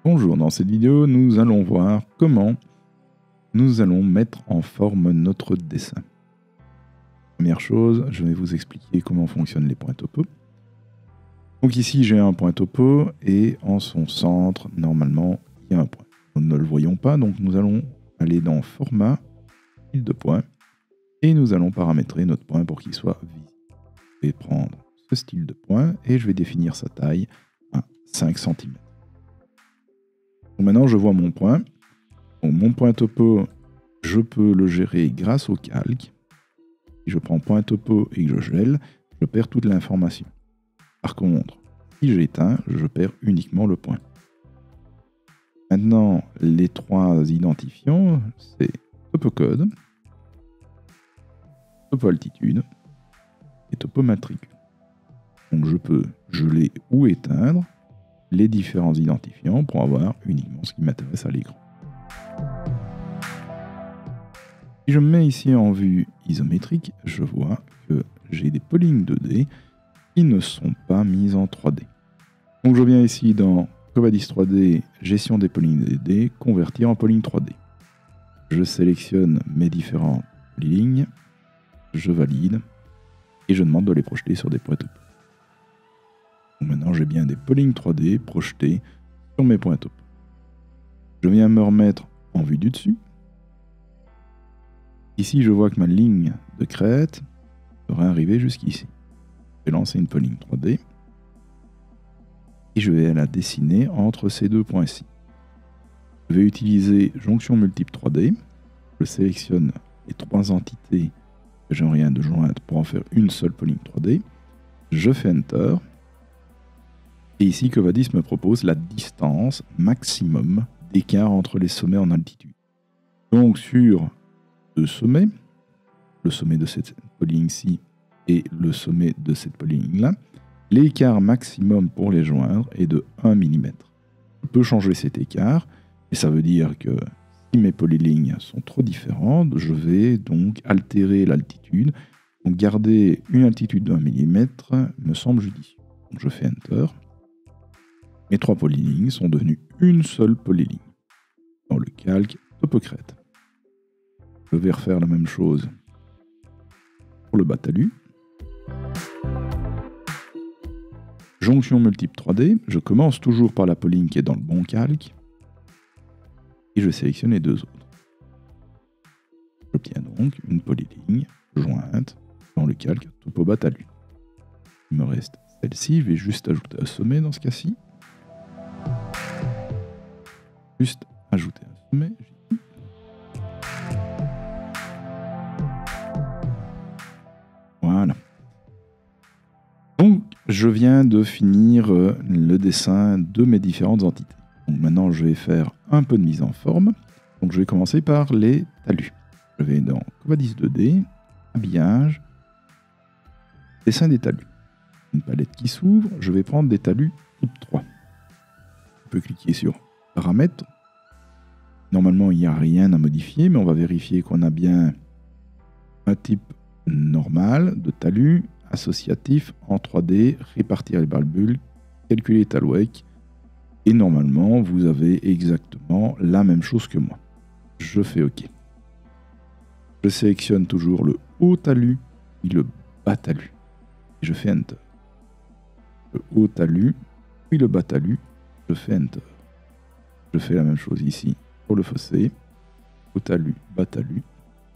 Bonjour, dans cette vidéo, nous allons voir comment nous allons mettre en forme notre dessin. Première chose, je vais vous expliquer comment fonctionnent les points topo. Donc ici, j'ai un point topo et en son centre, normalement, il y a un point. Nous ne le voyons pas, donc nous allons aller dans Format, Style de point, et nous allons paramétrer notre point pour qu'il soit visible. Je vais prendre ce style de point et je vais définir sa taille à 5 cm. Donc maintenant, je vois mon point. Donc, mon point topo, je peux le gérer grâce au calque. Si je prends point topo et que je gèle, je perds toute l'information. Par contre, si j'éteins, je perds uniquement le point. Maintenant, les trois identifiants, c'est topo code, topo altitude et topo matricule. Donc je peux geler ou éteindre les différents identifiants pour avoir uniquement ce qui m'intéresse à l'écran. Si je me mets ici en vue isométrique, je vois que j'ai des polygons 2D qui ne sont pas mises en 3D. Donc je viens ici dans Covadis 3D, gestion des polygons 2D, convertir en polygons 3D. Je sélectionne mes différents polylignes, je valide et je demande de les projeter sur des points topo. Donc maintenant j'ai bien des polygons 3D projetés sur mes points topo. Je viens me remettre en vue du dessus. Ici je vois que ma ligne de crête devrait arriver jusqu'ici. Je vais lancer une polygone 3D et je vais la dessiner entre ces deux points-ci. Je vais utiliser jonction multiple 3D. Je sélectionne les trois entités que j'aimerais de joindre pour en faire une seule polygone 3D. Je fais Enter. Et ici, Covadis me propose la distance maximum d'écart entre les sommets en altitude. Donc sur deux sommets, le sommet de cette polygone-ci et le sommet de cette polygone-là, l'écart maximum pour les joindre est de 1 mm. Je peux changer cet écart, et ça veut dire que si mes polylignes sont trop différentes, je vais donc altérer l'altitude. Donc garder une altitude de 1 mm me semble judicieux. Donc je fais Enter. Mes trois polylignes sont devenues une seule polyligne dans le calque TopoCrête. Je vais refaire la même chose pour le bas talus. Jonction multiple 3D, je commence toujours par la polyligne qui est dans le bon calque et je sélectionne les deux autres. J'obtiens donc une polyligne jointe dans le calque topo bas talus. Il me reste celle-ci, je vais juste ajouter un sommet dans ce cas-ci. Juste ajouter un sommet. Voilà. Donc, je viens de finir le dessin de mes différentes entités. Donc maintenant, je vais faire un peu de mise en forme. Donc, je vais commencer par les talus. Je vais dans Covadis 2D, habillage, dessin des talus. Une palette qui s'ouvre, je vais prendre des talus type 3. On peut cliquer sur Paramètres. Normalement, il n'y a rien à modifier, mais on va vérifier qu'on a bien un type normal de talus, associatif en 3D, répartir les bulles, calculer les talouecs. Et normalement, vous avez exactement la même chose que moi. Je fais OK. Je sélectionne toujours le haut talus et le bas talus. Et je fais Enter. Le haut talus, puis le bas talus, je fais Enter. Je fais la même chose ici pour le fossé, haut talus, bas talus,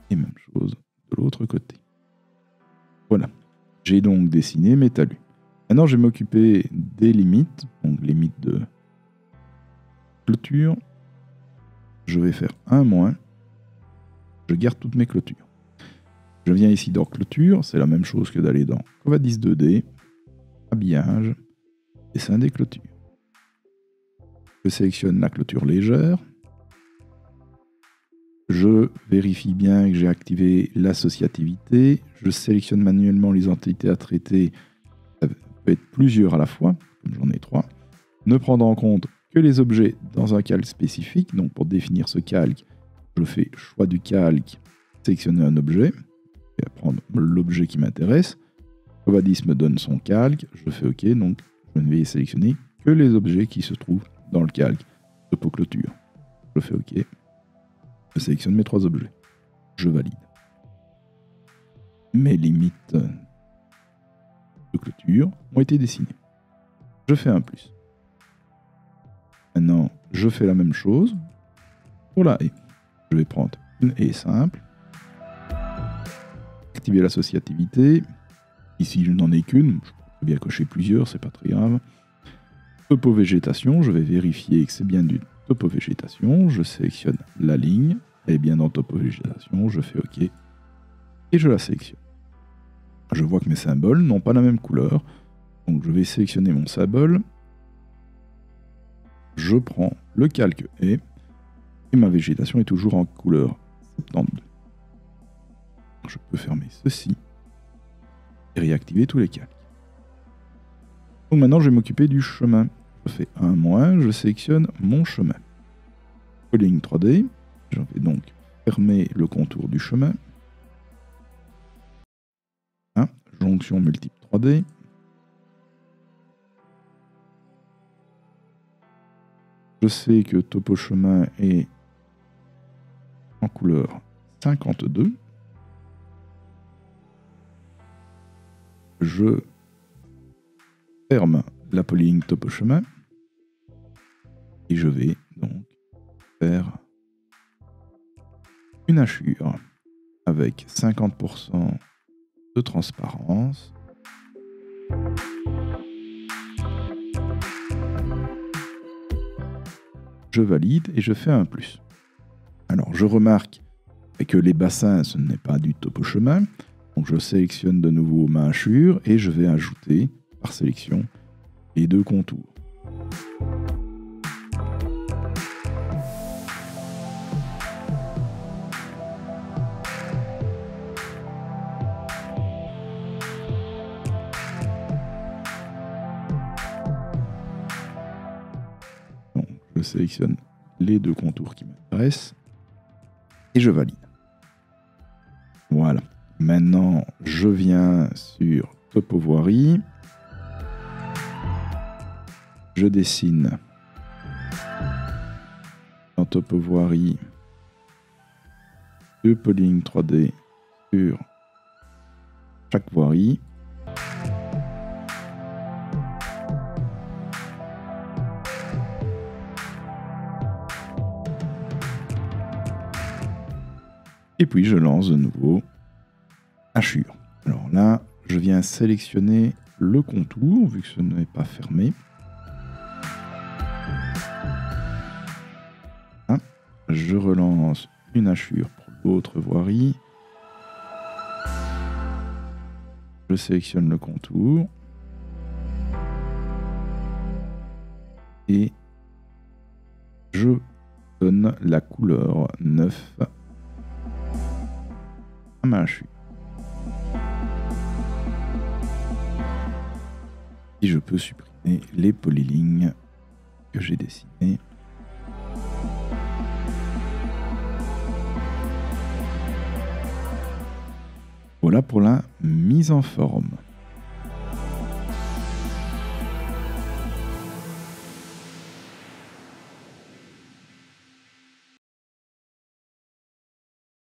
et même chose de l'autre côté. Voilà, j'ai donc dessiné mes talus. Maintenant, je vais m'occuper des limites, donc limites de clôture. Je vais faire un moins. Je garde toutes mes clôtures. Je viens ici dans clôture, c'est la même chose que d'aller dans Covadis 2D, habillage, dessin des clôtures. Je sélectionne la clôture légère. Je vérifie bien que j'ai activé l'associativité. Je sélectionne manuellement les entités à traiter. Ça peut être plusieurs à la fois, comme j'en ai 3. Ne prendre en compte que les objets dans un calque spécifique. Donc pour définir ce calque, je fais choix du calque, sélectionner un objet. Je vais prendre l'objet qui m'intéresse. Covadis me donne son calque. Je fais OK. Donc je ne vais sélectionner que les objets qui se trouvent dans le calque. topo clôture. Je fais OK. Je sélectionne mes 3 objets. Je valide. Mes limites de clôture ont été dessinées. Je fais un plus. Maintenant, je fais la même chose pour la haie. Je vais prendre une haie simple. Activer l'associativité. Ici, je n'en ai qu'une. Je peux bien cocher plusieurs, c'est pas très grave. Topo végétation, je vais vérifier que c'est bien du topo végétation. Je sélectionne la ligne. Elle est bien dans topo végétation. Je fais OK. Et je la sélectionne. Je vois que mes symboles n'ont pas la même couleur. Donc je vais sélectionner mon symbole. Je prends le calque haie. Et ma végétation est toujours en couleur 72. Je peux fermer ceci. Et réactiver tous les calques. Donc maintenant je vais m'occuper du chemin. Je fais un moins, je sélectionne mon chemin. Ligne 3D. Je vais donc fermer le contour du chemin. Jonction multiple 3D. Je sais que topo chemin est en couleur 52. Je ferme la polyligne topo chemin. Et je vais donc faire une hachure avec 50% de transparence. Je valide et je fais un plus. Alors je remarque que les bassins, ce n'est pas du topo chemin. Donc je sélectionne de nouveau ma hachure et je vais ajouter par sélection les 2 contours. Je sélectionne les 2 contours qui m'intéressent et je valide. Voilà. Maintenant, je viens sur topo voirie. Je dessine dans topo voirie 2 polylignes 3D sur chaque voirie. Et puis je lance de nouveau hachure. Alors là, je viens sélectionner le contour, vu que ce n'est pas fermé. Je relance une hachure pour l'autre voirie. Je sélectionne le contour. Et je donne la couleur 9 à ma hachure. Et je peux supprimer les polylignes que j'ai dessinées. Voilà pour la mise en forme.